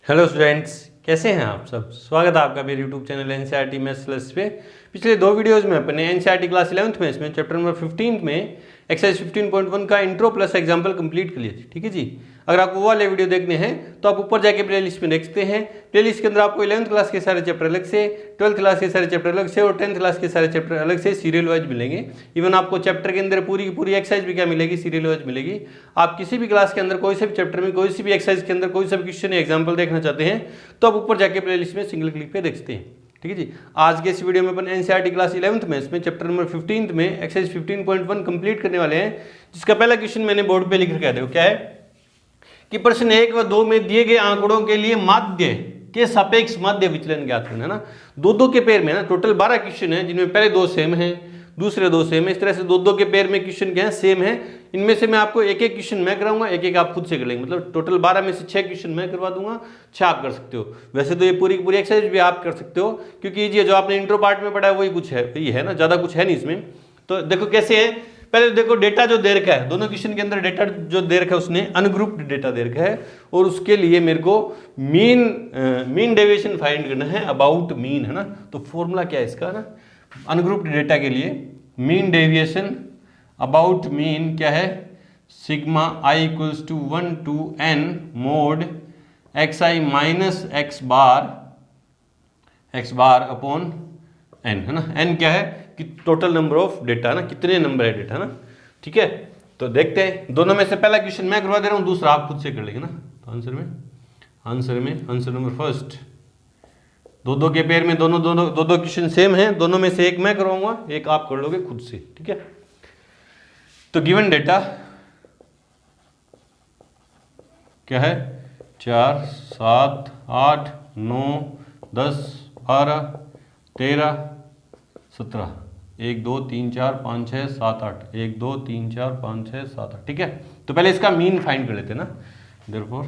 Hello students, कैसे हैं आप सब। स्वागत है आपका मेरे YouTube channel NCERT maths plus पे। पिछले दो वीडियोस में अपने एनसीईआरटी क्लास 11th में इसमें चैप्टर नंबर 15 में एक्सरसाइज 15.1 का इंट्रो प्लस एग्जाम्पल कंप्लीट कर लिए थे। ठीक है जी। अगर आपको वो वाले वीडियो देखने हैं तो आप ऊपर जाके प्लेलिस्ट में देखते हैं। प्लेलिस्ट के अंदर आपको 11th क्लास के सारे चैप्टर अलग से, 12th क्लास के सारे चैप्टर अलग से और 10th क्लास के सारे चैप्टर अलग से सीरियल वाइज मिलेंगे। इवन आपको चैप्टर के अंदर पूरी की पूरी एक्सरसाइज भी क्या मिलेगी, सीरियल वाइज मिलेगी। आप किसी भी क्लास के अंदर कोई से भी चैप्टर में कोई सी भी एक्सरसाइज के अंदर कोई सा भी क्वेश्चन या एग्जाम्पल देखना चाहते हैं तो आप ऊपर जाके प्लेलिस्ट में सिंगल क्लिक पे देखते हैं। ठीक है जी। आज के इस वीडियो में अपन एनसीईआरटी क्लास 11th में इसमें चैप्टर नंबर 15 में एक्सरसाइज 15.1 कंप्लीट करने वाले हैं, जिसका पहला क्वेश्चन मैंने बोर्ड पे लिख रखा है। क्या है कि प्रश्न 1 व 2 में दिए गए आंकड़ों के लिए माध्य के सापेक्ष माध्य विचलन ज्ञात करना है ना। दो के पेयर में ना टोटल 12 क्वेश्चन है, जिनमें पहले 2 सेम है, दूसरे 2 सेम है। इस तरह से दो के पेयर में क्वेश्चन क्या है, सेम है। इनमें से मैं आपको एक क्वेश्चन मैं कराऊंगा, एक आप खुद से कर लेंगे। मतलब टोटल 12 में से 6 क्वेश्चन मैं करवा दूंगा, 6 आप कर सकते हो। वैसे तो ये पूरी पूरी एक्सरसाइज भी आप कर सकते हो, क्योंकि ये जो आपने इंट्रो पार्ट में पढ़ा है वही कुछ है, वही है ना, ज्यादा कुछ है नहीं इसमें। तो देखो कैसे है, पहले देखो डेटा जो दे रखा है, दोनों क्वेश्चन के अंदर डेटा जो दे रखा है उसने अनग्रुप्ड डेटा दे रखा है, और उसके लिए मेरे को मीन डेविएशन फाइंड करना है, अबाउट मीन है ना। तो फॉर्मूला क्या है इसका ना, अनग्रुप्ड डेटा के लिए मीन डेविएशन अबाउट मीन क्या है, sigma i equals to 1 to n mod x i minus x bar upon n है ना। n क्या है कि टोटल नंबर ऑफ डेटा ना, कितने नंबर है डेटा ना। ठीक है, तो देखते हैं। दोनों में से पहला क्वेश्चन मैं करवा दे रहा हूँ, दूसरा आप खुद से कर लेंगे ना। तो आंसर नंबर फर्स्ट, दो के पेयर में दो क्वेश्चन सेम हैं, दोनों में से एक मैं करवाऊंगा, एक आप कर लोगे खुद से। ठीक है, तो गिवन डेटा क्या है, 4 7 8 9 10 12 13 17 1 2 3 4 5 6 7 8 1 2 3 4 5 6 7 8। ठीक है, तो पहले इसका मीन फाइंड कर लेते हैं ना। Therefore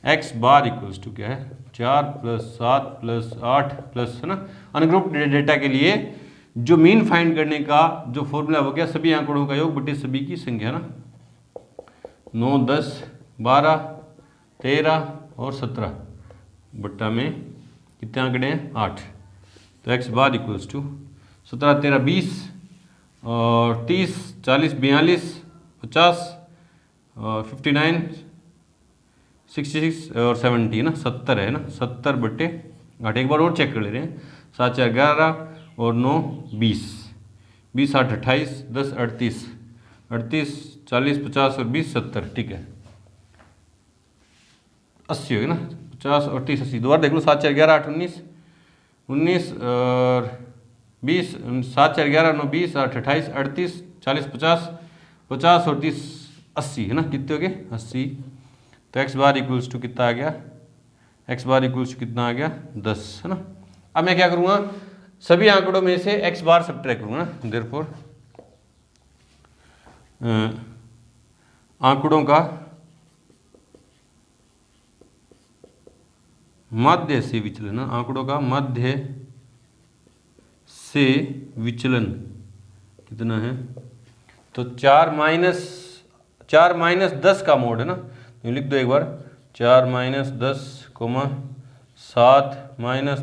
x bar equals to क्या है, 4 + 7 + 8 प्लस है ना। अनग्रुप्ड डेटा के लिए जो मीन फाइंड करने का जो फॉर्मूला हो गया, सभी आंकड़ों का योग बटे सभी की संख्या ना। 9 10 12 13 और 17 बट्टा में कितने आंकड़े हैं, 8। तो एक्स बार इक्वल्स टू 17 13 20 और 30 40 42 50 और 59 66 और 70 ना, 70 है ना। 70 बट्टे 8, एक बार और चेक कर ले रहे हैं। 7 4 11 और 9 20 20 8 28 10 38 38 40 50 और 20 70। ठीक है, 80 हो गया ना। 50 और 30 80, दोबारा देख लो। 7 4 11 8 19 19 और 20 7 4 11 9 20 8 28 38 40 50 50 और 30 80 है ना। कितने हो गए, 80। तो एक्स बार इक्वल्स टू कितना आ गया, एक्स बार इक्वल्स टू कितना आ गया, 10 है ना। अब मैं क्या करूँगा, सभी आंकड़ों में से एक्स बार सब्ट्रैक्ट करूँगा ना। देयरफॉर आंकड़ों का मध्य से विचलन, आंकड़ों का मध्य से विचलन कितना है, तो 4 - 10 का मोड है ना। तो लिख दो एक बार, 4 - 10 7 -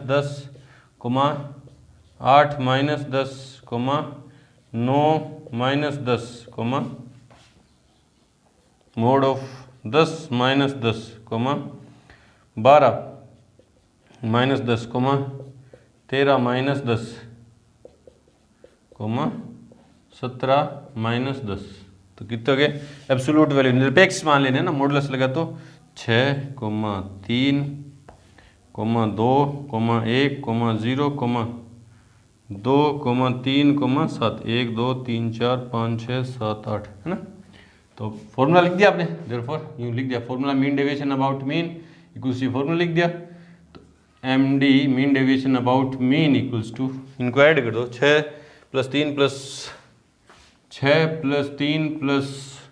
10 8 - 10 9 - 10 मोड ऑफ 10 - 10 12 - 10 13 - 10 17 - 10। तो कितने हो गए, एब्सोल्यूट वैल्यू निरपेक्ष मान लेने ना, मॉडुलस लगा तो 6 3 2 1 0 2 3 7 1 2 3 4 5 6 7 8 है ना। तो फॉर्मूला लिख दिया आपने, देयरफॉर यूँ लिख दिया formula mean deviation about mean equals to, formula लिख दिया। तो M D mean deviation about mean equals to, इनको ऐड कर दो, 6 + 3 + 6 + 3 +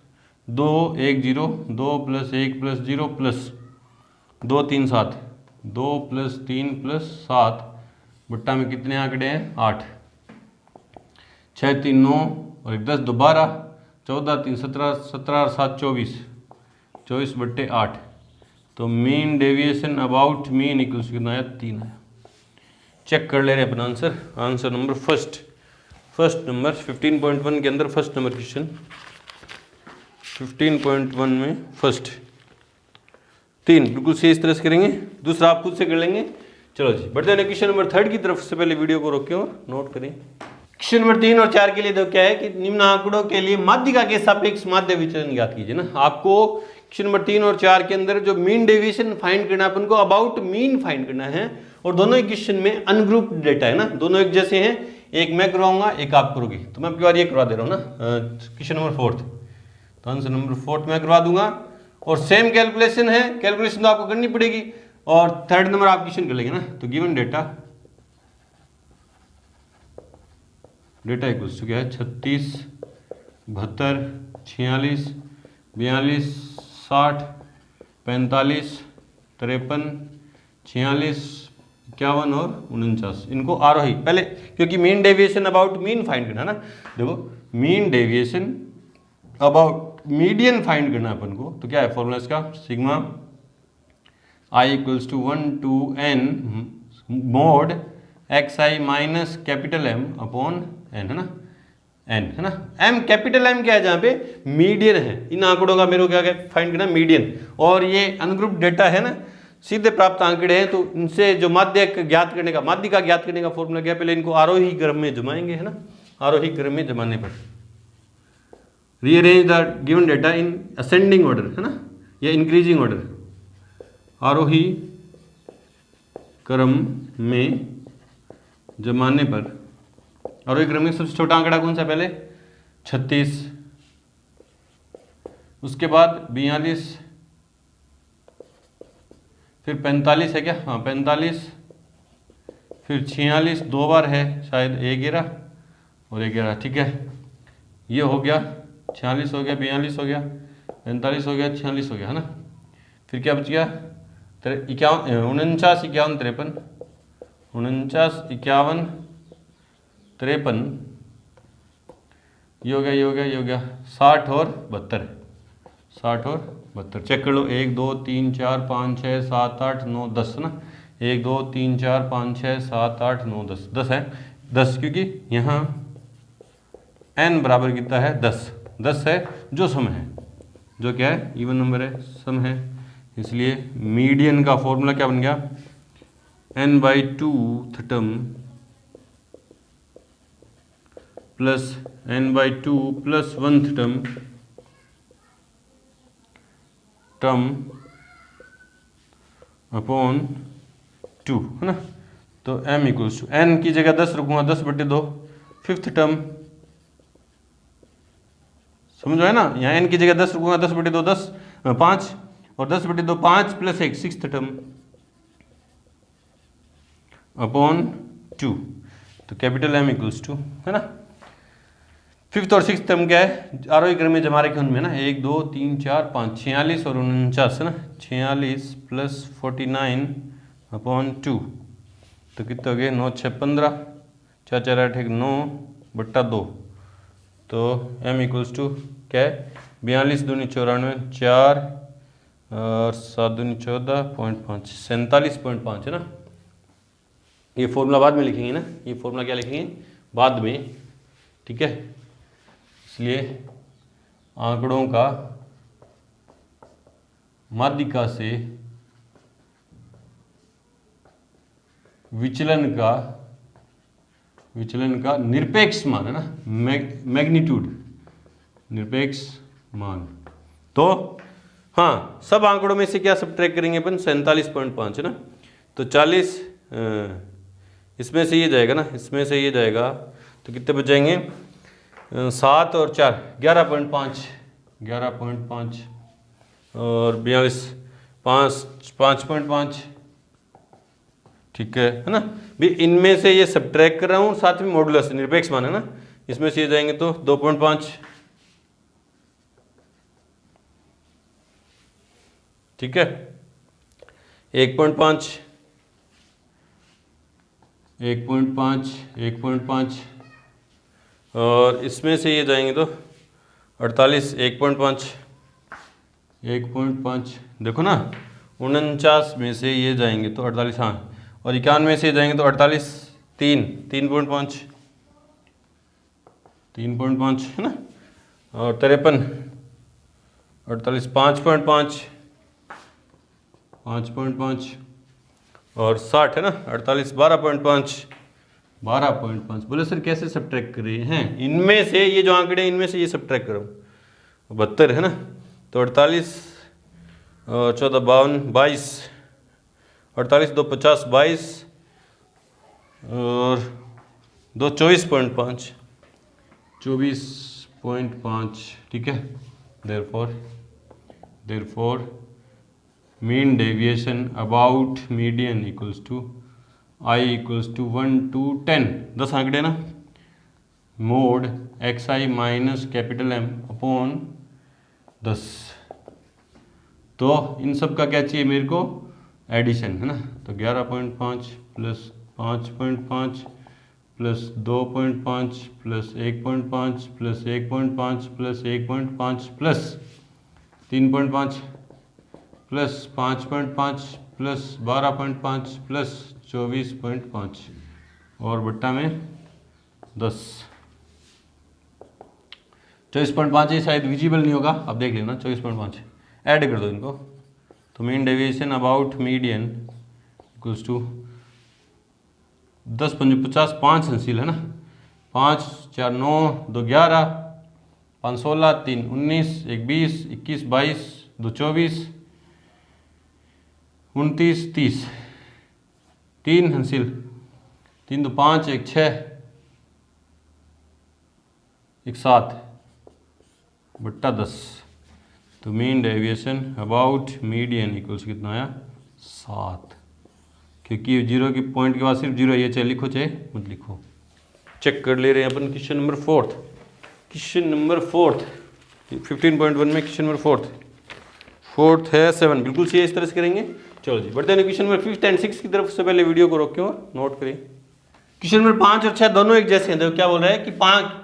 2 1 0 2 + 1 + 0 + 2 3 7 2 + 3 + 7 बट्टा में कितने आंकड़े हैं, 8 6 3 9 और 1 10 दोबारा 14 3 17 17 और 7 24 24 बट्टे 8। तो तो mean deviation about mean equals कितना आया, 3 आया। चेक कर ले रहे हैं अपना answer. Answer number first number 15.1 के अंदर फर्स्ट नंबर क्वेश्चन 15.1 में फर्स्ट 3 बिल्कुल सही इस तरह से करेंगे, दूसरा आप खुद से कर लेंगे। चलो जी बढ़ते हैं क्वेश्चन नंबर 3 की तरफ। से पहले वीडियो को रोकें और नोट करें। क्वेश्चन नंबर 3 और 4 के लिए तो क्या है कि निम्न आंकड़ों के लिए माध्यिका के सापेक्ष माध्य विचलन ज्ञात कीजिए ना। आपको क्वेश्चन नंबर 3 और 4 के अंदर जो मीन डेविएशन फाइंड करना है, अपन को अबाउट मीन फाइंड करना है, और दोनों ही क्वेश्चन में अनग्रुप्ड डेटा है ना, दोनों एक जैसे हैं। एक मैं करवाऊंगा, एक आप करोगे, तो मैं आपकी बार ये करवा दे रहा हूँ ना। क्वेश्चन नंबर 4 तो आंसर नंबर 4 मैं करवा दूंगा, और सेम कैलकुलेशन है, कैलकुलेशन तो आपको करनी पड़ेगी, और थर्ड नंबर आप क्वेश्चन कर लेंगे ना। तो गिवन डेटा इक्वल्स टू क्या है, 36, 72, 46, 42, 60, 45, 53, 46, 51 और 49। इनको आरोही पहले, क्योंकि mean deviation about mean find करना ना। देखो mean deviation about median find करना अपन को, तो क्या है फॉर्मूला इसका, sigma i equals to 1 to n mod xi minus capital M upon n, है ना, n है ना। m कैपिटल M क्या है, जहाँ पे मीडियन है। इन आंकड़ों का मेरे को क्या फाइंड करना, मीडियन, और ये अनग्रुप्ड डेटा है ना, सीधे प्राप्त आंकड़े हैं, तो इनसे जो माध्यिका ज्ञात करने का फॉर्मूला क्या है, पहले इनको आरोही क्रम में जमाएंगे, है ना। आरोही क्रम में जमाने पर rearrange the given data in ascending order, है ना, या इंक्रीजिंग ऑर्डर। आरोही क्रम में जमाने पर, आरोही क्रम में सबसे छोटा आंकड़ा कौन सा, पहले 36, उसके बाद 42, फिर 45 है क्या, हाँ 45, फिर 46 दो बार है शायद, 11 और 11, ठीक है। ये हो गया 46 हो गया, 42 हो गया, 45 हो गया, 46 हो गया, है ना। फिर क्या बच गया, 51, 49, 51, 53, 49, 51, 53, ये हो गया, ये हो गया, ये हो गया 60 और 72, 60 और 72। चेक कर लो, 1 2 3 4 5 6 7 8 9 10 ना, 1 2 3 4 5 6 7 8 9 10, 10 है, 10 क्योंकि यहाँ n बराबर कितना है, 10 है, जो सम है, जो क्या है, इवन नंबर है, सम है, इसलिए मीडियन का फॉर्मूला क्या बन गया, n/2 थटम plus n/2 plus 1 term upon 2, है ना। तो m इक्वल्स टू n की जगह 10 रखूंगा, 10/2 फिफ्थ टर्म, समझो है ना, यहाँ n की जगह 10 रखूंगा, 10/2 10 5, और 10/2 5 प्लस 1 सिक्स्थ टर्म अपॉन 2। तो कैपिटल M इक्वल्स टू, है ना। फिफ्थ और सिक्स्थ टर्म क्या है, आरोही क्रम में जमा रखे उनमें ना, 1 2 3 4 5, 46 और 49, है ना, 46 प्लस 49 अपॉन 2, तो कितना हो गया, 9 6 15, 4 4 8 1 9/2। तो M इक्वल्स टू क्या है, 42 दूनी 94, 4 और 7 दूनी 14.5, 47.5, है ना। ये फॉर्मूला बाद में लिखेंगे ना, ये फॉर्मूला क्या लिखेंगे बाद में, ठीक है। इसलिए आंकड़ों का माध्यिका से विचलन का निरपेक्ष मान, है ना, मैग्नीट्यूड, निरपेक्ष मान। तो हाँ, सब आंकड़ों में से क्या सब्ट्रैक्ट करेंगे अपन, 47.5, है ना। तो 40 इसमें से ये जाएगा ना, इसमें से ये जाएगा, तो कितने बच जाएंगे, 7 और 4 11.5, और 42 5.5, ठीक है ना। भी इनमें से ये सब्ट्रैक्ट कर रहा हूँ, साथ में मॉडुलस निरपेक्ष मान, है ना, इसमें से ये जाएंगे तो 2.5, ठीक है, 1.5, 1.5, और इसमें से ये जाएंगे तो 48, 1.5, देखो ना, 49 में से ये जाएंगे तो 48, हाँ, और 51 में से ये जाएंगे तो 48, 3.5 है ना, और 53, 48, 5.5 और 60 है ना, 48, 12.5 बोले सर कैसे सब्ट्रैक्ट कर रहे हैं, इनमें से ये जो आंकड़े इनमें से ये सब्ट्रैक्ट करो, 72 है ना, तो 48 और 14, 52, 22, 48, 2, 50, 22 और 2, 24.5, ठीक है। Therefore mean deviation about median equals to i equals to 1 to 10, 10 आंकड़े ना, mod x i minus capital M upon 10। तो इन सब का क्या चाहिए मेरे को, एडिशन है ना, तो 11.5 plus 5.5 plus 2.5 plus 1.5 plus 1.5 plus 1.5 plus 3.5 plus 5.5 plus 12.5 plus 24.5 और बट्टा में 10। 24.5 ये शायद विजिबल नहीं होगा, अब देख लेना, 24.5 ऐड कर दो इनको, तो mean deviation about median equals to 10 5 50, 5 हंसिल है ना, 5 4 9 2 11, 5 16, 3 19, 1 20, 21 22, 2 24, 29 30, 3 हंसिल, 3 2 5, 1 6, 1 7 बट्टा 10। तो mean deviation about median equals कितना आया, 7, क्योंकि जीरो की पॉइंट के बाद सिर्फ जीरो, ये चाहे लिखो चाहे मत लिखो। चेक कर ले रहे हैं अपन क्वेश्चन नंबर 4, 15.1 में क्वेश्चन नंबर 4 है 7, बिल्कुल सही है, इस तरह से करेंगे। चलो जी बढ़ते हैं क्वेश्चन नंबर 5 एंड 6 की तरफ से, पहले वीडियो को रोकें और नोट करें। क्वेश्चन नंबर 5 और 6 दोनों एक जैसे हैं। देखो क्या बोल रहा है कि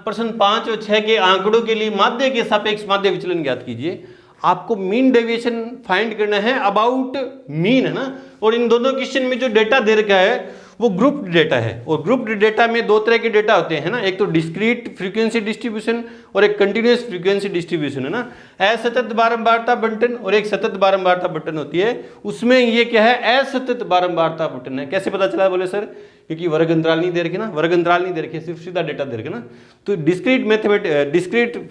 प्रश्न 5 और 6 के आंकड़ों के लिए माध्य के सापेक्ष माध्य विचलन ज्ञात कीजिए। आपको मीन डेविएशन फाइंड करना है अबाउट मीन, है ना, और इन दोनों क्वेश्चन में जो डेटा दे रखा है वो ग्रुप्ड डेटा है, और ग्रुप्ड डेटा में दो तरह के डेटा होते हैं ना, एक तो डिस्क्रीट फ्रीक्वेंसी डिस्ट्रीब्यूशन और एक कंटिन्यूअस फ्रीक्वेंसी डिस्ट्रीब्यूशन, है ना, असतत बारंबारता बंटन और एक सतत बारंबारता बंटन होती है। उसमें ये क्या है, असतत बारंबारता बंटन है। कैसे पता चला, बोले सर क्योंकि वर्ग अंतराल नहीं दे रखे ना, वर्ग अंतराल नहीं दे रखे, सिर्फ सीधा डेटा दे रखे ना। तो डिस्क्रीट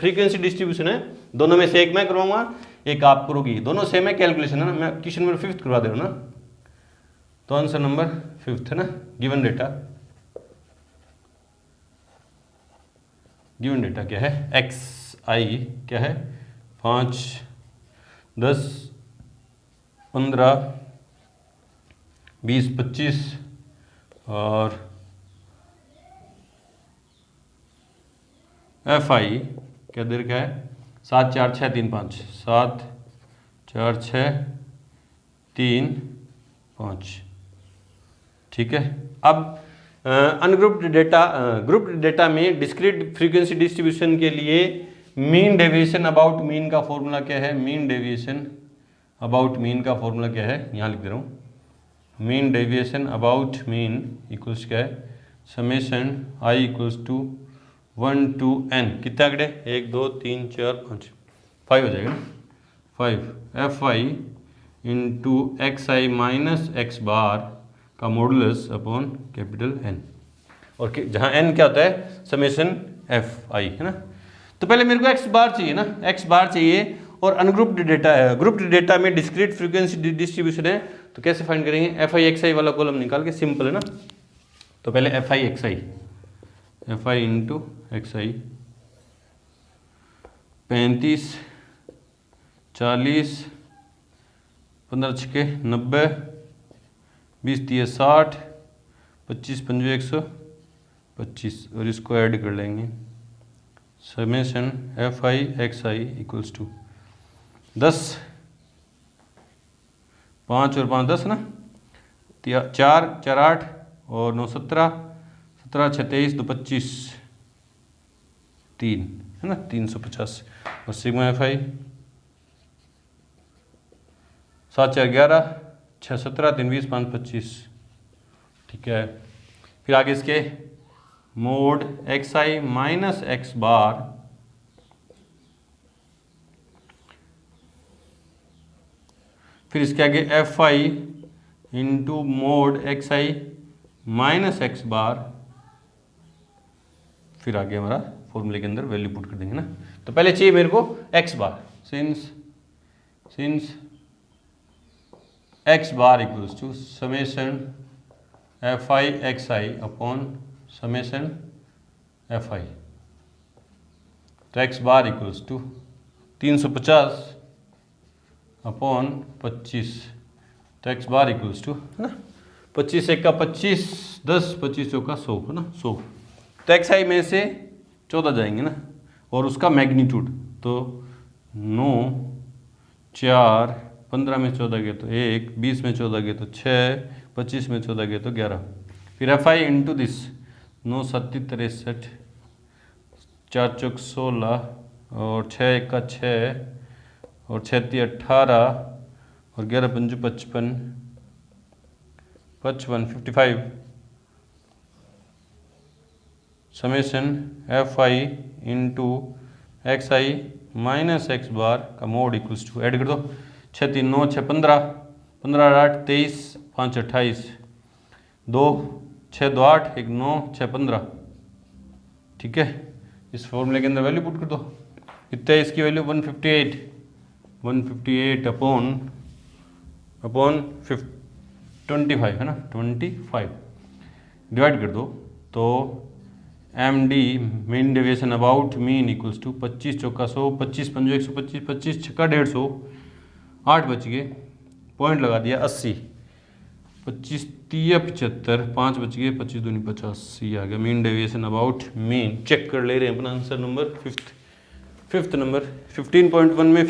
फ्रीक्वेंसी डिस्ट्रीब्यूशन है, दोनों में से एक मैं करवाऊंगा, एक आप करोगी, दोनों सेम है, कैलकुलेशन है ना। मैं क्वेश्चन नंबर 5 करवा दे रहा हूं ना, तो आंसर नंबर 5 है ना। गिवन डेटा क्या है, एक्स आई क्या है, 5 10 15 20 25 और एफ आई क्या दे रखा है, 7 4 6 3 5, 7 4 6 3 5, ठीक है। अब अनग्रुप्ड डेटा, ग्रुप्ड डेटा में डिस्क्रीट फ्रीक्वेंसी डिस्ट्रीब्यूशन के लिए मीन डेविएशन अबाउट मीन का फॉर्मूला क्या है, मीन डेविएशन अबाउट मीन का फॉर्मूला क्या है, यहाँ लिख दे रहा हूँ। Mean deviation about mean equals क्या है, summation i equals to 1 to n, कितने आंकड़े, 1 2 3 4 5, 5 हो जाएगा ना, 5 f i into x i minus x bar का मॉडुलस अपॉन कैपिटल एन, और जहाँ n क्या होता है, समेशन एफ आई, है ना। तो पहले मेरे को एक्स बार चाहिए ना, एक्स बार चाहिए, और अनग्रुप्ड डेटा है, ग्रुप्ड डेटा में डिस्क्रीट फ्रीक्वेंसी डिस्ट्रीब्यूशन है, तो कैसे फाइंड करेंगे, एफ आई एक्स आई वाला कॉलम निकाल के, सिंपल है ना। तो पहले F i x I, F i into x आई 35 40 15 छक्के 90 20 30 60 25 55 125, और इसको ऐड कर लेंगे, summation f i x i equals to 10 5 और 5 10 ना, 4 4 8 और 9 17 17 6 23 2 25 3, है ना, 350, और सिग्मा एफ आई 7 4 11, 6 17, 3 20, 5 25, ठीक है। फिर आगे इसके mod x i minus x bar फिर इसके आगे f i into mod x i minus x bar, फिर आगे हमारा फॉर्मूले के अंदर वैल्यू पुट कर देंगे ना। तो पहले चाहिए मेरे को x bar, since x bar equals to summation f i x i upon summation f i. तो x bar equals to 350 upon 25। तो एक्स बार इक्वल्स टू है ना 25 एक का 25, 10 25 चौका 100 है ना 100। तो एक्स आई में से 14 जाएंगे ना, और उसका मैग्नीट्यूड तो 9 4 15 में 14 गए तो 1, 20 में 14 गए तो 6, 25 में 14 गए तो 11। फिर एफ आई इंटू दिस 9 7 63, 4 चौक 16 और 6 एक का 6 और 6 18 और 11 पंजू 55 55 summation f i into x i minus x bar का मोड इक्वल्स टू, ऐड कर दो 6 3 9 6 15, 15 8 23, 5 28, 2 6 2 8, 1 9 6 15, ठीक है। इस फॉर्मूले के अंदर वैल्यू पुट कर दो, कितना है इसकी वैल्यू 158 अपॉन 25 है ना 25, डिवाइड कर दो तो M D mean deviation about mean equals to 25 चौका 100, 25 पंजो 125, 25 छक्का 150, 8 बच गए, पॉइंट लगा दिया 80, 25 30 75, 5 बच गए, 25 दूनी 50, ये आ गया mean deviation about mean. Check कर ले रहे हैं अपना आंसर नंबर फिफ्थ नंबर 15.1 में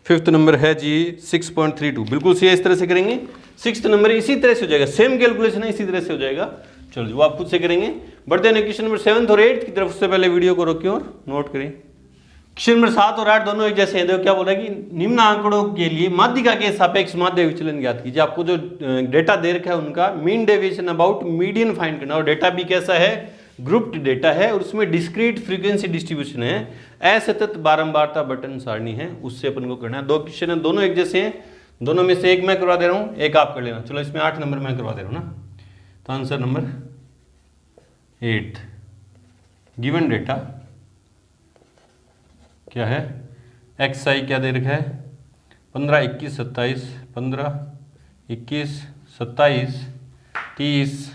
फिफ्थ नंबर है जी 6.32, बिल्कुल सही इस तरह से करेंगे। 6th नंबर इसी तरह से हो जाएगा, सेम कैलकुलेशन है इसी तरह से हो जाएगा। चलो जी वो आप खुद से करेंगे। बढ़ते हैं क्वेश्चन नंबर 7 और 8 की तरफ। उससे पहले वीडियो को रोकिए और नोट करें। क्वेश्चन नंबर 7 और 8 दोनों एक जैसे हैं। देखो क्या बोल रहा है कि निम्न आंकड़ों के लिए माध्यिका के सापेक्ष माध्य विचलन ज्ञात कीजिए। आपको जो डेटा दे रखा है उनका mean deviation about median find करना, और डेटा भी कैसा है, ग्रुप्ड डेटा है और उसमें डिस्क्रीट फ्रीक्वेंसी डिस्ट्रीब्यूशन है, असतत बारंबारता बटन सारणी है, उससे अपन को करना है। 2 क्वेश्चन है, दोनों एक जैसे हैं, दोनों में से एक मैं करवा दे रहा हूं, एक आप कर लेना। चलो इसमें 8 नंबर मैं करवा दे रहा हूं ना। तो आंसर नंबर 8, गिवन डेटा क्या है, एक्स आई क्या दे रखा है 15 21 27, 15 21 27 30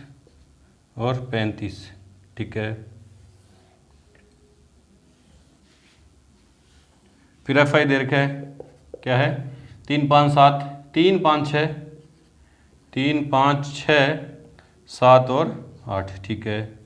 और 35, ठीक है। फिर एफ आई दे रखा है क्या है 3 5 7, 3 5 6, 3 5 6 7 और 8, ठीक है।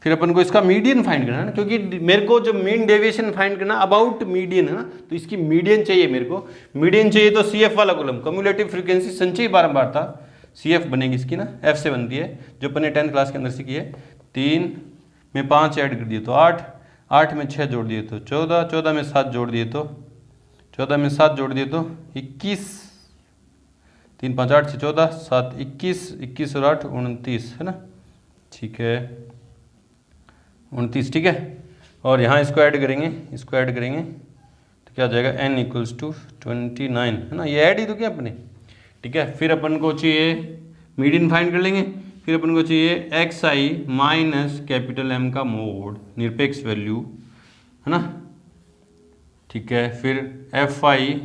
फिर अपन को इसका मीडियन फाइंड करना है ना, क्योंकि मेरे को जब मीन डेविएशन फाइंड करना अबाउट मीडियन है ना, तो इसकी मीडियन चाहिए मेरे को। मीडियन चाहिए तो सी एफ वाला कॉलम कम्युलेटिव फ्रीक्वेंसी संचयी बारंबारता सी एफ बनेगी इसकी ना, एफ से बनती है, जो अपन ने 10th क्लास के अंदर सीखी है। 3 में 5 ऐड कर दिए तो 8, 8 में 6 जोड़ दिए तो 14, 14 में 7 जोड़ दिए तो 14 में 7 जोड़ दिए तो 21, 3 5 8 से 14 7 21, 21 और 8 29 है ना, ठीक है 29, ठीक है। और यहाँ इसको ऐड करेंगे, इसको ऐड करेंगे तो क्या आ जाएगा n इक्वल्स टू 29 है ना, ये ऐड ही तो क्या अपने, ठीक है। फिर अपन को चाहिए मीडियन फाइंड कर लेंगे। फिर अपन को चाहिए x i minus capital M का मोड, निरपेक्ष वैल्यू है ना, ठीक है। फिर F i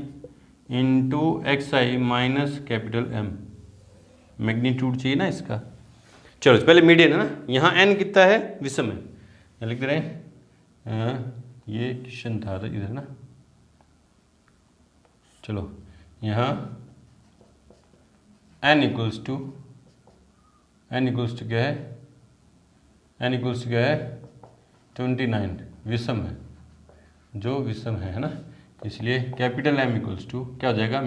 into x i minus capital M, magnitude चाहिए ना इसका। चलो पहले मीडियन है ना, यहाँ n कितना है, विषम है, लिख दे रहे हैं, ये क्वेश्चन था इधर ना। चलो यहाँ n इक्वल्स टू क्या है, n इक्वल्स क्या है 29, विषम है, जो विषम है ना, इसलिए कैपिटल M इक्वल्स टू क्या हो जाएगा,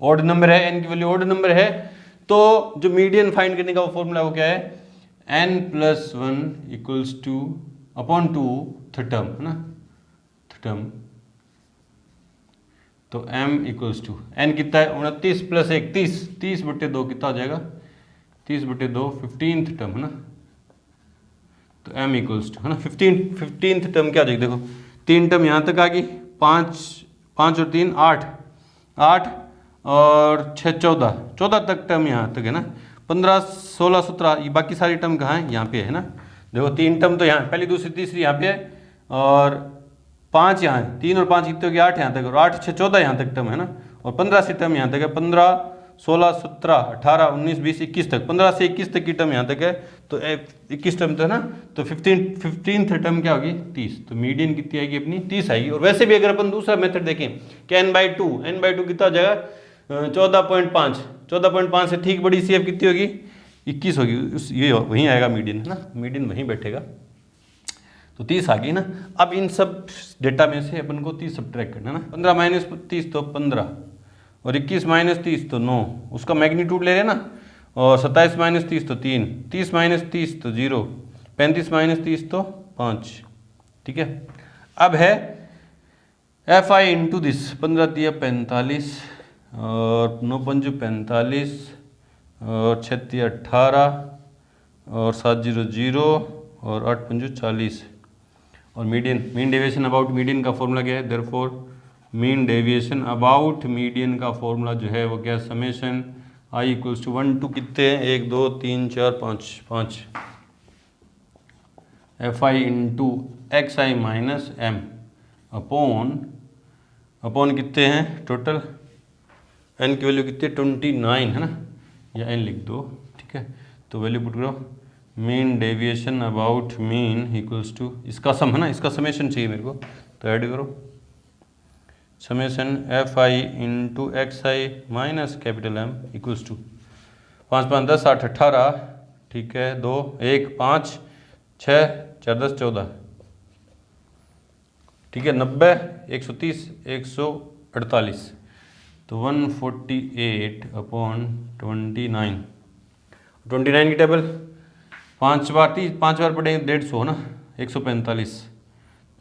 ऑड नंबर है, n की वैल्यू ऑड नंबर है, तो जो मीडियन फाइंड करने का वो फॉर्मूला वो क्या है, n+1 equals two upon 2 third term है ना, थर्ड टर्म तो m इक्वल्स टू n कितना है 29 प्लस 1 30, 30/2 कितना हो जाएगा 30/2 15th टर्म है ना। तो m इक्वल्स टू है ना 15th टर्म क्या हो जाएगी, देखो 3 टर्म यहाँ तक आ गई, 5 और 3 8 और 6 14 तक टर्म यहाँ तक है ना। 15 16 17 ये बाकी सारी टर्म कहाँ है, यहाँ पे है ना। देखो 3 टर्म तो यहाँ पहली दूसरी तीसरी यहाँ पे है और 5 यहाँ है, 3 और 5 कितने हो गए 8 यहाँ तक, और 8 6 14 यहाँ तक टर्म है ना। और 15 से टर्म यहाँ तक है, 15 16 17 18 19 20 21 तक, 15 से 21 तक की टर्म यहाँ तक है। तो 21 टर्म तो है ना, तो 15th टर्म क्या होगी 30। तो मीडियन कितनी आएगी अपनी 30 आएगी। और वैसे भी अगर अपन दूसरा मेथड देखें कि n/2 कितना हो जाएगा 14.5 से ठीक बड़ी CF कितनी होगी 21 होगी, ये वहीं आएगा मीडियन है ना, मीडियन वहीं बैठेगा। तो 30 आ गई ना। अब इन सब डेटा में से अपन को 30 सब्ट्रैक्ट करना है ना। 15 माइनस 30 तो 15 और 21 माइनस 30 तो 9, उसका मैग्नीट्यूड ले रहे हैं ना। और 27 माइनस 30 तो 3, 30 माइनस 30 तो 0, 35 माइनस 30 तो 5। ठीक है, अब है FI इंटू दिस 15 तिया 45 और 9 पंजू 45 और 6 तिया 18 और 7 0 0 और 8 पंजू 40। और मीन डेविएशन अबाउट मीडियन का फॉर्मूला क्या है, therefore mean deviation about median का फॉर्मूला जो है वो क्या है, समेशन I इक्वल्स टू 1 2 कितने हैं 1 2 3 4 5 FI into XI minus M upon कितने हैं टोटल, n की वैल्यू कितनी 29 है ना, या n लिख दो। ठीक है, तो वैल्यू पुट करो, mean deviation about mean equals to, इसका सम है ना, इसका समेशन चाहिए मेरे को, तो ऐड करो summation FI into XI minus capital M equals to 5 5 10 8 18। ठीक है, 2 1 5 6 4 10 14। ठीक है, 90 130 148, तो 148 अपॉन 29 की टेबल 5 बार पढ़ेंगे 150 ना 145।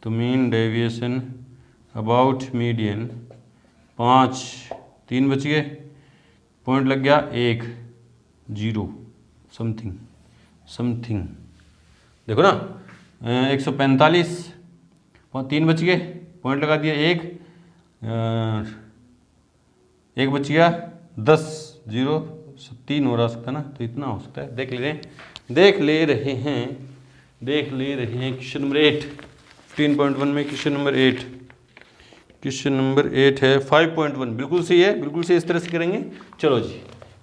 तो मीन डेविएशन अबाउट मीडियन 5 3 बच गए, पॉइंट लग गया 1 0 समथिंग देखो ना 145 3 बच गए, पॉइंट लगा दिया 1 बच गया 10 0 3 हो रहा सकता है ना, तो इतना हो सकता है। देख ले रहे हैं क्वेश्चन नंबर 8 15.1 में क्वेश्चन नंबर 8 है 5.1, बिल्कुल सही है, बिल्कुल सही, इस तरह से करेंगे। चलो जी,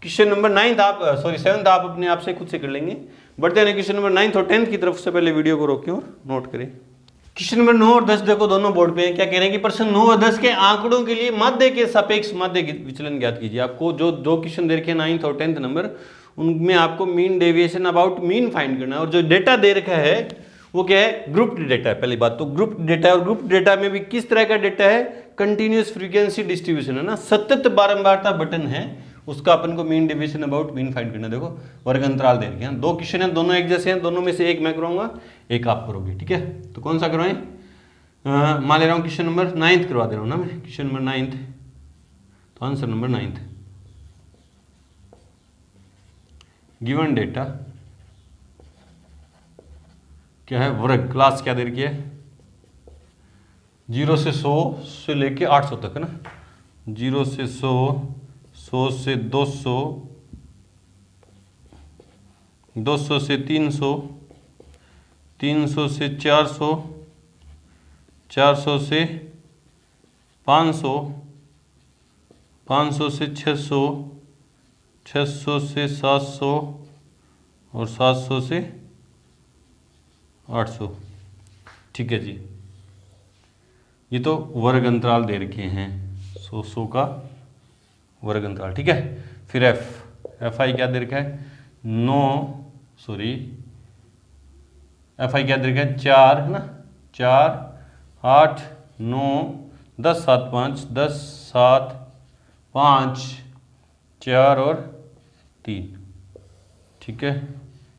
क्वेश्चन नंबर 7 आप अपने आप से खुद से कर लेंगे। बढ़ते हैं क्वेश्चन नंबर 9 और 10 की तरफ से, पहले वीडियो को रोकें और नोट करें। क्वेश्चन नंबर 9 और 10 देखो दोनों बोर्ड पे हैं। क्या कह रहे हैं कि प्रश्न 9 और 10 के आंकड़ों के लिए माध्य के सापेक्ष माध्य विचलन ज्ञात कीजिए। आपको जो दो क्वेश्चन दे रखे हैं 9th और 10th नंबर, उनमें आपको mean deviation about mean find करना है। और जो डेटा दे रखा है वो क्या है, ग्रुप डेटा है। पहली बात तो ग्रुप डेटा है, और ग्रुप डेटा में भी किस तरह का डेटा है, कंटिन्यूअस फ्रीक्वेंसी डिस्ट्रीब्यूशन है ना, सतत बारंबारता बटन है, उसका अपन को mean deviation about mean find करना है। देखो वर्ग अंतराल दे रखे हैं, 2 क्वेश्चन हैं, दोनों एक जैसे हैं, दोनों में से एक मैं कराऊंगा, एक आप करोगे। ठीक है, तो कौन सा करवाएं, मान ले रहा हूँ क्वेश्चन नंबर 9 करवा दे रहा हूँ ना मैं, क्वेश्चन नंबर 9, तो आंसर नंबर 9, गिवन डेटा क्या है, वर्ग क्लास क्या दे रखी है, 0 से 100 से लेके 800 तक है ना, 0 से 100, 100 से 200, 200 से 300, 300 से 400, 400 से 500, 500 से 600, 600 से 700 और 700 से 800। ठीक है जी, ये तो वर्ग अंतराल दे रखे हैं, 100 का वर्ग अंतराल। ठीक है, फिर एफ आई क्या दे रखा है, 4 है ना, 4 8 9 10 7 5 10 7 5 4 और 3। ठीक है,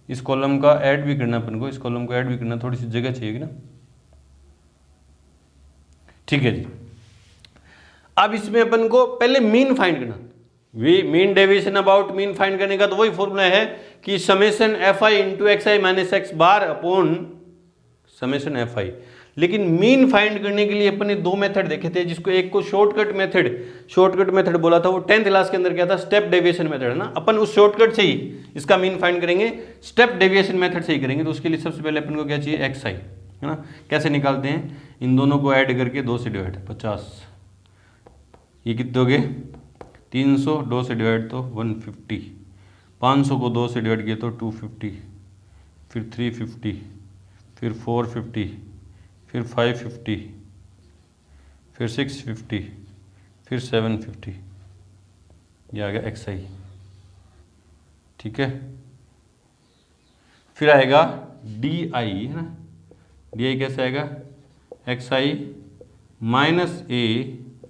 इस कॉलम का ऐड भी करना अपन को, इस कॉलम को ऐड भी करना, थोड़ी सी जगह चाहिए ना। ठीक है जी, अब इसमें अपन को पहले मीन फाइंड करना, mean deviation about mean find करने का तो वही फॉर्मूला है कि summation f i into x i minus x bar upon summation f आई। लेकिन मीन फाइंड करने के लिए अपन ने दो मेथड देखे थे, जिसको एक को शॉर्टकट मेथड बोला था, वो 10th क्लास के अंदर क्या था, स्टेप डेविएशन मेथड है ना। अपन उस शॉर्टकट से ही इसका मीन फाइंड करेंगे, स्टेप डेविएशन मेथड से ही करेंगे। तो उसके लिए सबसे पहले अपन को क्या चाहिए, एक्स आई, है ना। कैसे निकालते हैं, इन दोनों को ऐड करके 2 से डिवाइड, 50, ये कितने हो गए 300, 2 से डिवाइड तो 150, 500 को 2 से डिवाइड किया तो 250, फिर 350, फिर 450, फिर 550, फिर 650, फिर 750, ये आ गया एक्स आई। ठीक है, फिर आएगा डी आई, है ना। डी आई कैसे आएगा, x i minus A,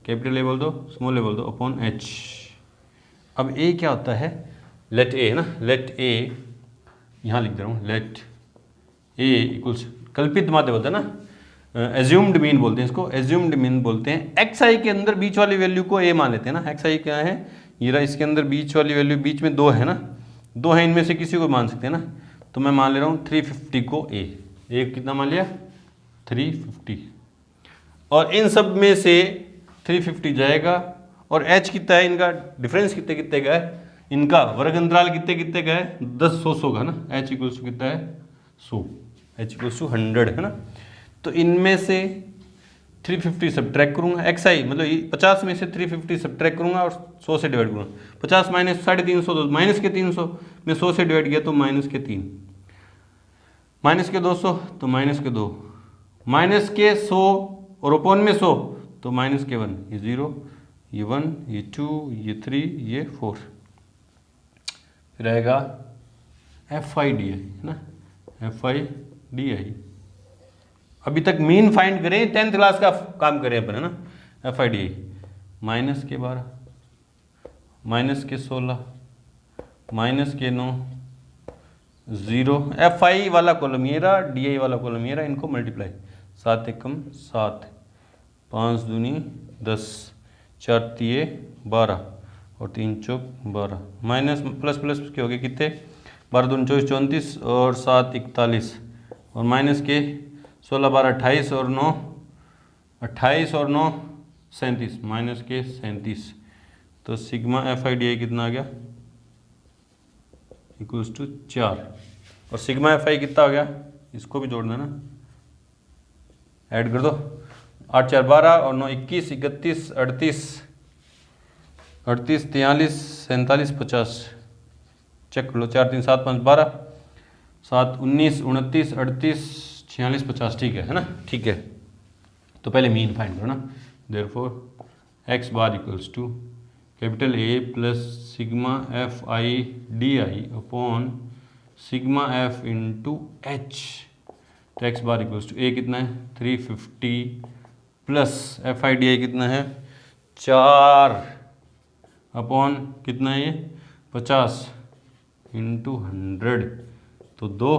capital A बोल दो, स्मॉल ए बोल दो, अपॉन एच। अब ए क्या होता है, लेट ए, है ना, लेट ए, यहाँ लिख दे रहा हूँ, लेट ए इक्वल्स, कल्पित माध्य बोलते हैं ना, एज्यूम्ड मीन बोलते हैं इसको, एज्यूम्ड मीन बोलते हैं। एक्स आई के अंदर बीच वाली वैल्यू को ए मान लेते हैं ना। एक्स आई क्या है, ये रहा, इसके अंदर बीच वाली वैल्यू, बीच में 2 है ना, 2 है, इनमें से किसी को मान सकते हैं ना। तो मैं मान ले रहा हूँ 350 को ए कितना मान लिया, 350, और इन सब में से 350 जाएगा, और एच कितना है, इनका डिफरेंस कितने कितने का है, इनका वर्ग अंतराल कितने कितने का है, 10 100 का ना। एच इक्वल्स टू कितना है, 100, एच इक्वल्स टू 100, है ना। तो इनमें से 350 सब्ट्रैक्ट करूंगा, एक्स आई मतलब 50 में से 350 सब्ट्रैक्ट करूंगा और 100 से डिवाइड करूंगा। 50 माइनस 350, तो माइनस के 300 में 100 से डिवाइड किया तो माइनस के 3, माइनस के 200 तो माइनस के 2, माइनस के 100 और ओपन में 100 तो माइनस के 1, ये 0, ये 1, ये 2, ये 3, ये 4। फिर आएगा एफ आई डी आई, है ना, एफ आई डी आई। अभी तक मीन फाइंड करें, 10th क्लास का काम करें अपन, है ना। F i d I minus के 12, माइनस के 16, माइनस के 9, 0। एफ आई वाला कॉलम ये रहा, डी आई वाला कॉलम ये रहा, इनको मल्टीप्लाई, 7 एकम 7, 5 दूनी 10, 4 तिये 12 और 3 चौक 12, माइनस प्लस प्लस के हो गए कितने, 12 दूनी 24 34 और 7 41, और माइनस के 16 12 28 और 9 28 और 9 37, माइनस के 37। तो sigma f i d i कितना आ गया, इक्वल्स टू 4। और सिग्मा एफ आई कितना आ गया, इसको भी जोड़ना ना, ऐड कर दो, 8 4 12 और 9 21 31 38 38 43 47 50, चेक कर लो, 4 3 7 5 12, 7 19 29 38 46 50, ठीक है ना। ठीक है, तो पहले मीन फाइंड करो ना। Therefore x bar equals to capital A plus sigma f i d i upon sigma f into h. तो x bar equals to A कितना है 350 plus f i d i कितना है 4 अपॉन कितना है ये 50 इंटू 100, तो 2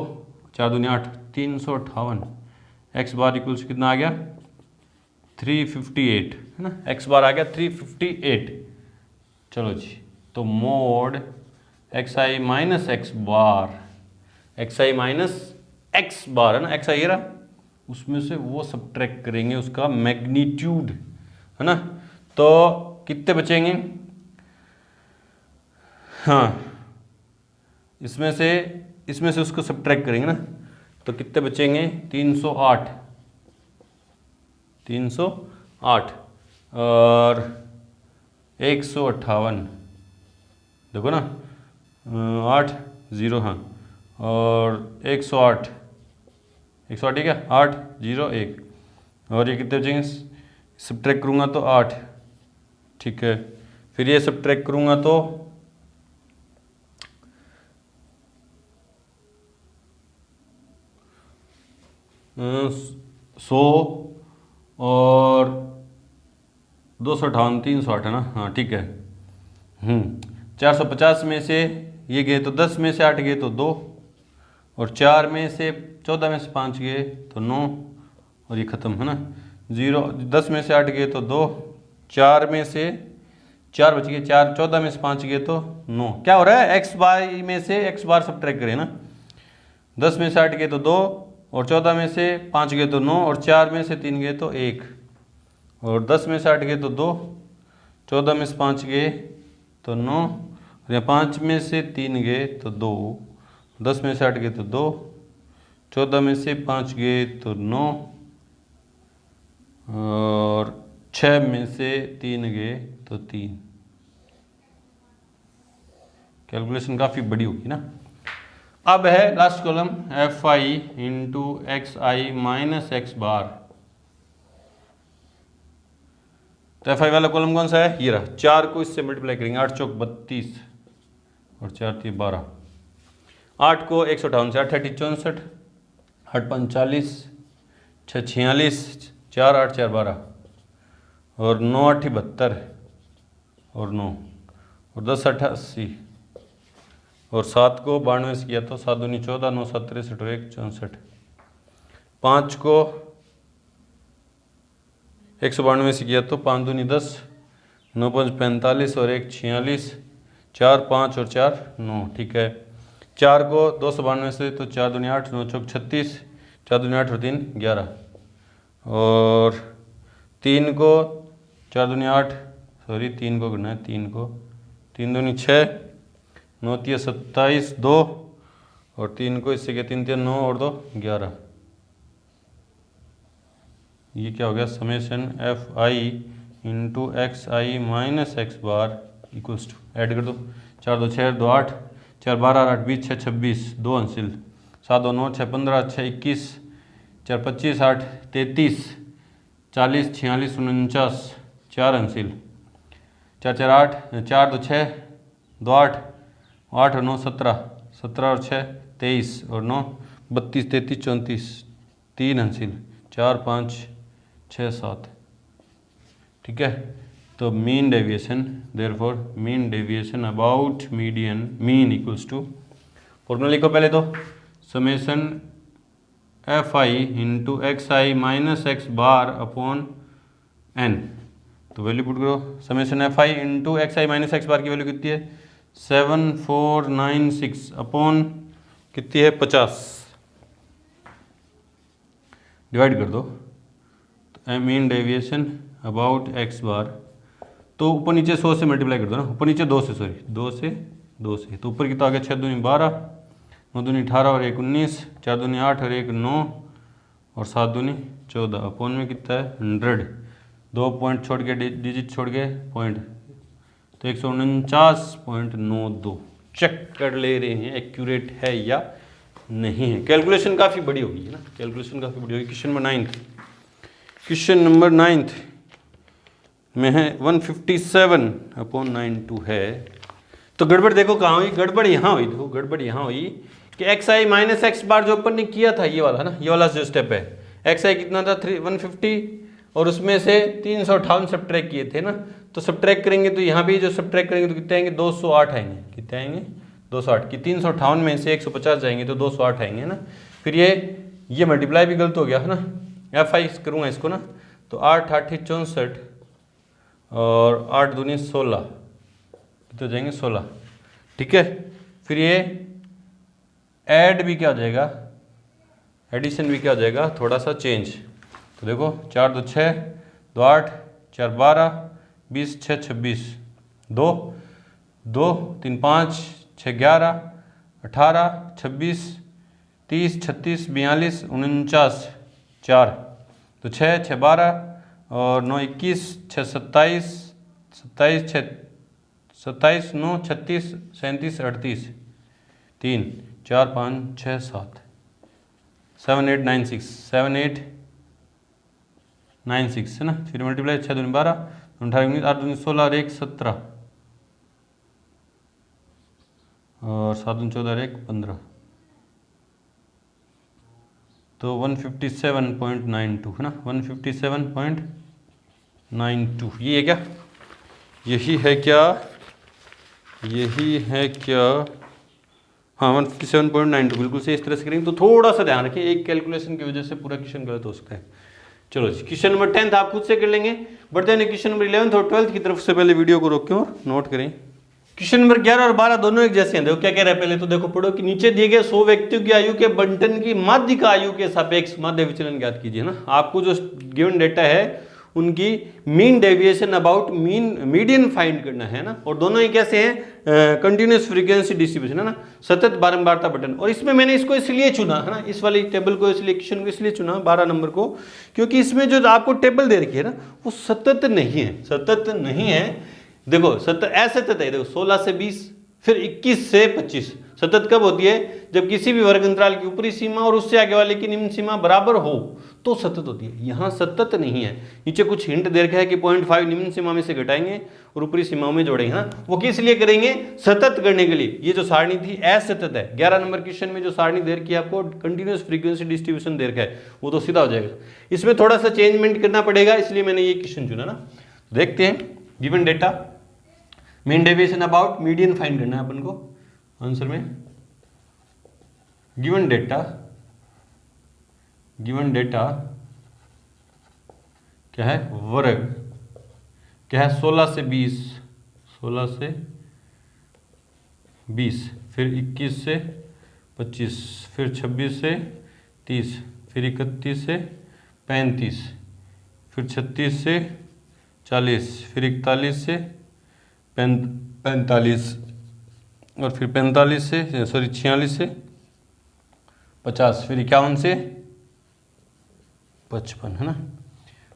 4 दूनी 8 358। एक्स बार इक्वल्स कितना आ गया 358, है ना। एक्स बार आ गया 358। चलो जी, तो mode x i minus x bar, x i minus x बार, है ना, एक्स आई रहा, उसमें से वो सब्ट्रैक्ट करेंगे उसका मैग्नीट्यूड, है ना। तो कितने बचेंगे, हाँ इसमें से उसको सब्ट्रैक्ट करेंगे ना, तो कितने बचेंगे 308 और 158, देखो ना 8 0, हाँ, और 108 ठीक है, 8 0 1, और ये कितने बचेंगे, सब्ट्रैक्ट करूँगा तो 8, ठीक है। फिर ये सब्ट्रैक्ट करूँगा तो 100 और 258 308, है ना, हाँ ठीक है। 450 में से ये गए तो 10 में से 8 गए तो 2, और 4 में से 14 में से 5 गए तो 9, और ये ख़त्म, है ना। 0 10 में से 8 गए तो 2, 4 में से 4 बच गए, 4 14 में से 5 गए तो 9। क्या हो रहा है, एक्स बार में से एक्स बार सब्ट्रैक्ट करें ना। 10 में से 8 गए तो 2, और 14 में से 5 गए तो 9, और 4 में से 3 गए तो 1, और 10 में से 8 गए तो 2, 14 में से 5 गए तो 9, और यहाँ 5 में से 3 गए तो 2, 10 में से 8 गए तो 2, 14 में से 5 गए तो 9, और 6 में से 3 गए तो 3। कैलकुलेशन काफ़ी बड़ी होगी ना। अब है last column f i into x i minus x bar. तो एफ आई वाला कॉलम कौन सा है, ये रहा। 4 को इससे मल्टीप्लाई करेंगे, 8 चौक 32 और 4 3 12। 8 को 158 से 8 8 64, 8 5 40, 6 46, 4 8 4 12, और 9 8 72, और 9, और 10 88, और 7 को 92 से किया तो 7 दूनी 14, 9 7 63 और 1 64। 5 को 192 से किया तो 5 दूनी 10, 9 5 45 और 1 46, 4 5 और 4 9। ठीक है। 4 को 292 से तो 4 दूनी 8, 9 चौक 36, 4 दूनी 8 और 3 11, और 3 को 4 दूनी 8, सॉरी 3 को करना है, 3 को 3 दूनी 6, 9 3 27 2, और 3 को इससे क्या 3 3 9 और 2 11। ये क्या हो गया, summation f i into x i minus x bar equals to, add कर दो, 4 2 6 2 8, 4 12 8 20 6 26, 2 अंसिल, 7 2 9 6 15 6 21, 4 25 8 33, 40 46 49, 4 अंसिल, 4 4 8, 4 2 6 2 8, 8 और 9 17, 17 और 6 23, और 9 32 33 34, 3 अंसिल, 4 5 6 7। ठीक है। तो mean deviation, therefore mean deviation about median mean equals to, formula लिखो पहले तो, summation f i into x i minus x bar upon n. तो वैल्यू पुट करो, summation f i into x i minus x bar की value कितनी है, 7496 upon कितनी है 50, डिवाइड कर दो। Mean deviation about x bar, तो ऊपर नीचे 100 से मल्टीप्लाई कर दो ना, ऊपर नीचे 2 से, सॉरी 2 से, तो ऊपर कितना आ गया, 6 दूनी 12, 9 दूनी 18 और 1 19, 4 दूनी 8 और 1 9, और 7 दूनी 14, अपॉन में कितना है 100, 2 पॉइंट छोड़ के डिजिट छोड़ के पॉइंट, तो 149.92। चेक कर ले रहे हैं एक्यूरेट है या नहीं है। कैलकुलेशन काफ़ी बड़ी होगी है ना, कैलकुलेशन काफ़ी बड़ी होगी। क्वेश्चन नंबर 9 में है 157/92 है। तो गड़बड़ देखो कहाँ हुई, गड़बड़ यहाँ हुई, देखो गड़बड़ यहाँ हुई कि एक्स आई माइनस एक्स बार जो अपन ने किया था, ये वाला ना, ये वाला जो स्टेप है, एक्स आई कितना था 150, और उसमें से 358 सब्ट्रैक्ट किए थे ना, तो सब्ट्रैक्ट करेंगे तो यहाँ भी जो सब्ट्रैक्ट करेंगे तो कितने आएंगे, 208 आएंगे। कितने आएंगे, 208 की 358 में से 150 जाएंगे तो 208 आएंगे ना। फिर ये मल्टीप्लाई भी गलत हो गया है ना, एफ आई करूँगा इसको ना, तो 8 8 64 और 8 दूनी 16, कितने हो जाएंगे 16। ठीक है। फिर ये ऐड भी क्या हो जाएगा, एडिशन भी क्या हो जाएगा, थोड़ा सा चेंज। तो देखो 4 2 6 2 8, 4 12 20 6 26, 2 2 3 5 6 11 18 26 30 36 42 49 4, तो 6 6 12 और 9 21 6 27 27 6 27 9 36 37 38 3 4 5 6 7 7 8 9 6 7 8 9 6 है ना। फिर मल्टीप्लाई 6 दूनी 12, 18 19 8 दूनी 16 और 1 17, और 7 दूनी 14 और 1 15, तो 157.92 है ना, 157.92। ये है क्या, यही है क्या, यही है क्या, हाँ 157.92 बिल्कुल से। इस तरह से करेंगे तो थोड़ा सा ध्यान रखिए, एक कैलकुलेशन की वजह से पूरा क्वेश्चन गलत हो सकता है। चलो जी, क्वेश्चन नंबर 10 आप खुद से कर लेंगे, बढ़ते हैं क्वेश्चन नंबर 11 और 12 की तरफ से पहले वीडियो को रोकें और नोट करें। क्वेश्चन नंबर 11 और 12 दोनों एक जैसे हैं। देखो क्या कह रहा है, पहले तो देखो पढ़ो कि नीचे दिए गए 100 व्यक्तियों की आयु के बंटन की माध्यिक आयु के सापेक्ष माध्य विचलन ज्ञात कीजिए ना। आपको जो गिवन डेटा है उनकी mean deviation about median find करना है ना। और दोनों ही कैसे हैं, कंटिन्यूअस फ्रीक्वेंसी डिस्ट्रीब्यूशन है ना, सतत बारंबारता बटन। और इसमें मैंने इसको इसलिए चुना है ना, इस वाली टेबल को इसलिए क्वेश्चन को इसलिए चुना 12 नंबर को, क्योंकि इसमें जो आपको टेबल दे रखी है ना वो सतत नहीं है, सतत नहीं है। देखो सतत असतत है, देखो 16 से 20 फिर 21 से 25। सतत कब होती है, जब किसी भी वर्ग अंतराल की ऊपरी सीमा और उससे आगे वाले की निम्न सीमा बराबर हो तो सतत होती है। यहाँ सतत नहीं है। नीचे कुछ हिंट दे रखा है कि 0.5 निम्न सीमा में से घटाएंगे और ऊपरी सीमाओं में जोड़ेंगे ना, वो किस लिए करेंगे, सतत करने के लिए। ये जो सारणी थी असतत है। 11 नंबर क्वेश्चन में जो सारणी दे रखी है आपको कंटिन्यूअस फ्रीक्वेंसी डिस्ट्रीब्यूशन दे रखा है, वो तो सीधा हो जाएगा। इसमें थोड़ा सा चेंजमेंट करना पड़ेगा, इसलिए मैंने ये क्वेश्चन चुना ना। देखते हैं given data, mean deviation about median find करना है अपन को आंसर में। गिवन डेटा क्या है, वर्ग क्या है, 16 से 20 फिर 21 से 25 फिर 26 से 30 फिर 31 से 35 फिर 36 से 40 फिर 41 से 45 और फिर 46 से 46 से 50 फिर 51 से 55 है ना।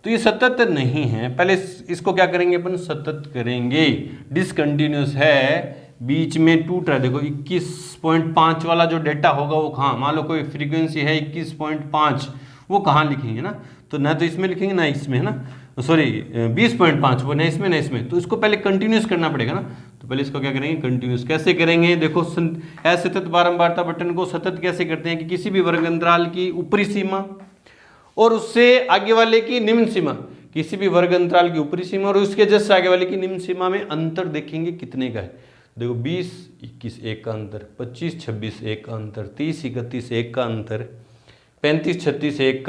तो ये सतत नहीं है। पहले इसको क्या करेंगे अपन, सतत करेंगे। डिसकंटिन्यूअस है, बीच में टूट रहा है। देखो 21.5 वाला जो डेटा होगा वो कहाँ, मान लो कोई फ्रीक्वेंसी है 21.5, वो कहाँ लिखेंगे ना, तो ना तो इसमें लिखेंगे ना इसमें है ना, सॉरी 20.5, वो ना इसमें ना इसमें। तो इसको पहले कंटिन्यूस करना पड़ेगा ना। तो पहले इसको क्या करेंगे, कंटिन्यूस। कैसे करेंगे, देखो असतत बारंबारता बटन को सतत कैसे करते हैं कि किसी भी वर्ग अंतराल की ऊपरी सीमा और उससे आगे वाले की निम्न सीमा, किसी भी वर्ग अंतराल की ऊपरी सीमा और उसके जस्ट आगे वाले की निम्न सीमा में अंतर देखेंगे कितने का है। देखो 20 21 1 का अंतर, 25 26 1 का अंतर, 30 31 1 का अंतर, 35 36 1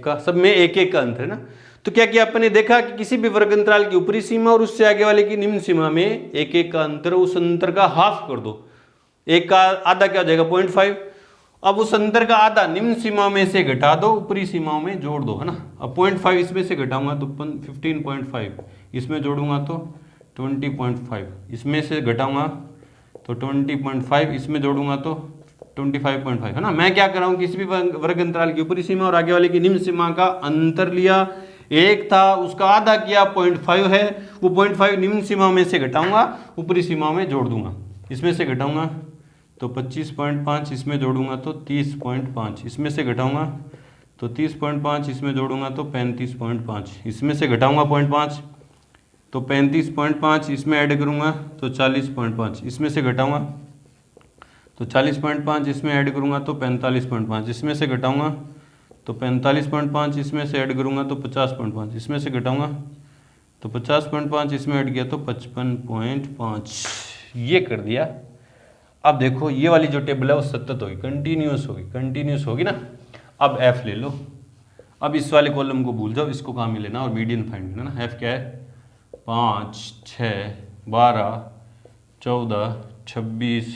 का सब में 1 1 का अंतर है ना। तो क्या किया अपन ने देखा कि किसी भी वर्ग अंतराल की ऊपरी सीमा और उससे आगे वाले की निम्न सीमा में 1 1 का अंतर, उस अंतर का हाफ कर दो, 1 का आधा क्या हो जाएगा 0.5। अब उस अंतर का आधा निम्न सीमा में से घटा दो, ऊपरी सीमाओं में जोड़ दो है ना। अब 0.5 इसमें से घटाऊंगा तो 15.5, इसमें जोड़ूंगा तो 20.5, इसमें से घटाऊंगा तो 20.5, इसमें जोड़ूंगा तो 25.5 है ना। मैं क्या कर रहा हूँ, किसी भी वर्ग अंतराल की ऊपरी सीमा और आगे वाले की निम्न सीमा का अंतर लिया, एक था उसका आधा किया 0.5 है, वो 0.5 निम्न सीमा में से घटाऊंगा, ऊपरी सीमा में जोड़ दूंगा। इसमें से घटाऊंगा तो 25.5, इसमें जोड़ूंगा तो 30.5, इसमें से घटाऊंगा तो 30.5, इसमें जोड़ूंगा तो 35.5, इसमें से घटाऊंगा 0.5 तो 35.5, इसमें ऐड करूंगा तो 40.5, इसमें से घटाऊंगा तो 40.5, इसमें ऐड करूंगा तो 45.5, इसमें से घटाऊंगा तो 45.5, इसमें से ऐड करूंगा तो 50.5, इसमें से घटाऊंगा तो 50.5, इसमें ऐड किया तो 55.5। ये कर दिया। अब देखो ये वाली जो टेबल है वो सतत होगी, कंटिन्यूस होगी ना। अब एफ ले लो। अब इस वाले कॉलम को भूल जाओ, इसको कहाँ में लेना और मीडियन फाइंड करना ना। एफ क्या है, 5 6 12 14 26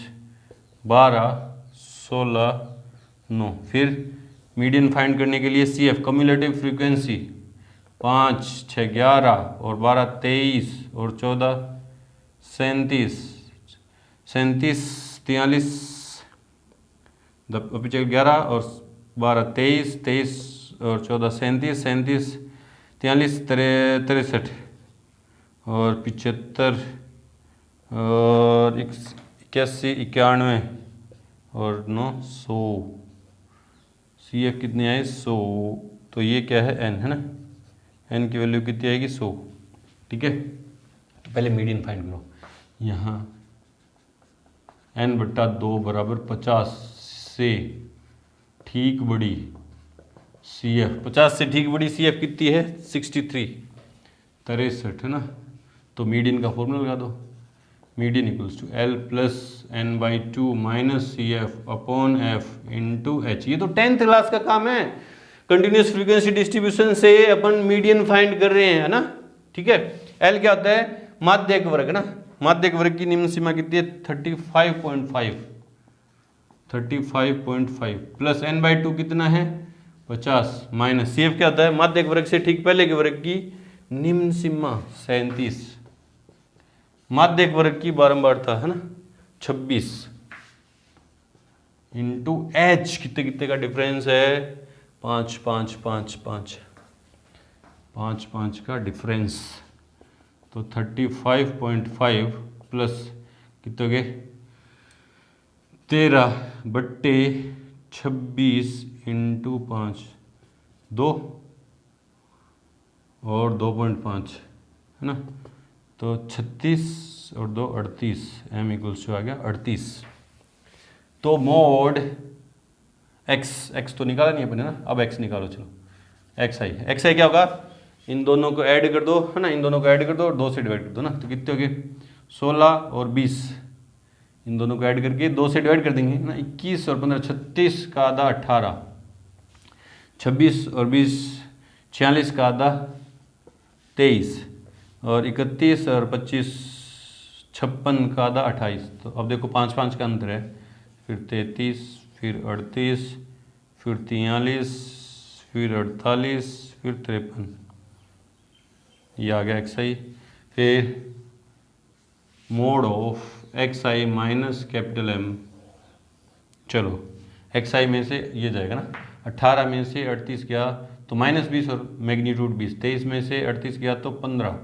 12 16 9। फिर मीडियन फाइंड करने के लिए सी एफ, कम्युलेटिव फ्रीक्वेंसी 5 6 11 और 12 23 और 14 37 43 अभी 11 और 12 23 और 14 37 43 63 और 75 और 81 91 और 9 100। सी एफ कितने आए 100। तो ये क्या है एन है ना, एन की वैल्यू कितनी आएगी 100। ठीक है, तो पहले मीडियन फाइंड करो। यहाँ n/2 बराबर 50 से ठीक बड़ी सी एफ, 50 से ठीक बड़ी सी एफ कितनी है 63 है ना। तो मीडियन का फॉर्मूला लगा दो, median equals to L plus n/2 minus c f upon f into h. ये तो 10th क्लास का काम है, कंटिन्यूस फ्रीक्वेंसी डिस्ट्रीब्यूशन से अपन मीडियन फाइंड कर रहे हैं, है ना। ठीक है, एल क्या होता है, माध्यक वर्ग ना। माध्यक वर्ग की निम्न सीमा कितनी है, 35.5 प्लस n/2 कितना है, 50 माइनस सी एफ क्या होता है, माध्यक वर्ग से ठीक पहले के वर्ग की निम्न सीमा 37, माध्यक वर्ग की बारंबारता है ना 26 इंटू एच कितने कितने का डिफरेंस है, 5 5 5 5 5 5 का डिफरेंस, तो 35.5 प्लस कितने हो गए 13/26 इंटू 5 2 और 2.5 है ना, तो 36 और 2 38 m इक्वल्स टू आ गया 38। तो मोड x तो निकाला नहीं अपने ना, अब x निकालो चलो, xi क्या होगा, इन दोनों को ऐड कर दो है ना, इन दोनों को ऐड कर दो और 2 से डिवाइड कर दो ना, तो कितने हो गए 16 और 20, इन दोनों को ऐड करके 2 से डिवाइड कर देंगे ना, 21 और 15 36 का आधा 18, 26 और 20 46 का आधा 23 और 31 और 25 56 का आधा 28। तो अब देखो 5 5 का अंतर है, फिर 33 फिर 38 फिर 43 फिर 48 फिर 53, ये आ गया xi। फिर mode of xi minus capital M, चलो xi में से ये जाएगा ना, 18 में से 38 गया तो -20 और मैग्नीट्यूड 20, 23 में से 38 गया तो 15,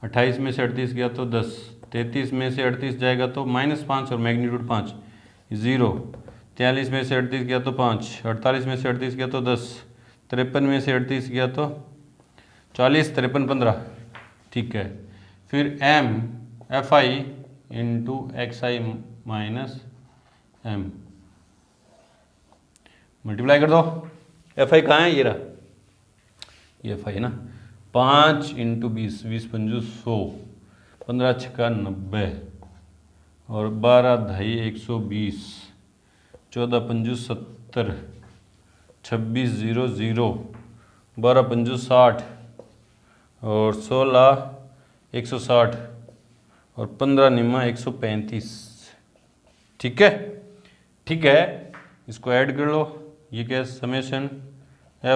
28 में से 38 गया तो 10, 33 में से 38 जाएगा तो -5 और मैग्नीट्यूड 5 0, 43 में से 38 गया तो 5, 48 में से 38 गया तो 10, 53 में से 38 गया तो 40, 53 15, ठीक है। फिर m fi into xi minus m, multiply कर दो, fi कहाँ है, ये रहा, ये fi है ना, 5 इंटू 20, 20 पंजू 100, 15 छक्का 90 और 12 ढाई 120, 14 पंजू 70, 26 0 0, 12 पंजू 60 और 16 160 और 15 निम्मा 135, ठीक है। ठीक है, इसको ऐड कर लो, ये क्या summation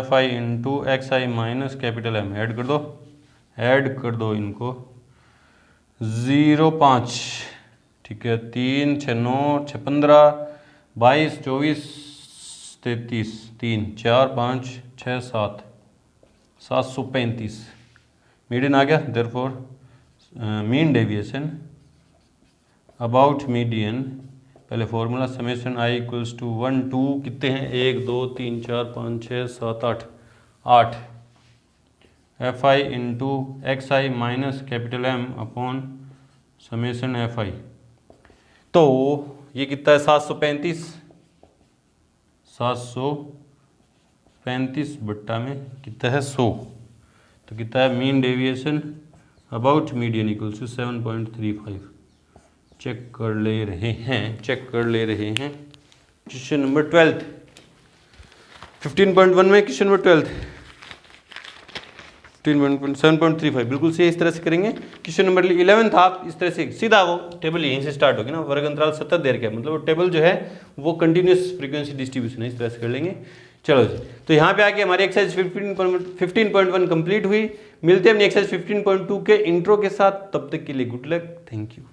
fi into xi minus capital M, add कर दो इनको, 0 5, ठीक है, 3 6 9 6 15 22 24 33, 3 4 5 6 7 735 मीडियन आ गया। Therefore mean deviation about median, पहले formula summation i equals to 1 2 कितने हैं 1 2 3 4 5 6 7 8 fi into xi minus capital M upon summation fi, तो ये कितना है 735 बट्टा में कितना है 100, तो कितना है mean deviation about median equals to 7.35। Check कर ले रहे हैं क्वेश्चन नंबर 12 15.1 में क्वेश्चन नंबर 12 7.35 बिल्कुल से इस तरह से करेंगे। क्वेश्चन नंबर 11 आप इस तरह से सीधा वो टेबल यहीं से स्टार्ट होगी ना, वर्ग अंतराल सतत देर का मतलब वो टेबल जो है वो कंटिन्यूस फ्रीक्वेंसी डिस्ट्रीब्यूशन है, इस तरह से कर लेंगे। चलो जी, तो यहाँ पे आके हमारी एक्सरसाइज 15.1 कंप्लीट हुई। मिलते हैं अपनी एक्सरसाइज 15.2 के इंट्रो के साथ, तब तक के लिए गुड लक, थैंक यू।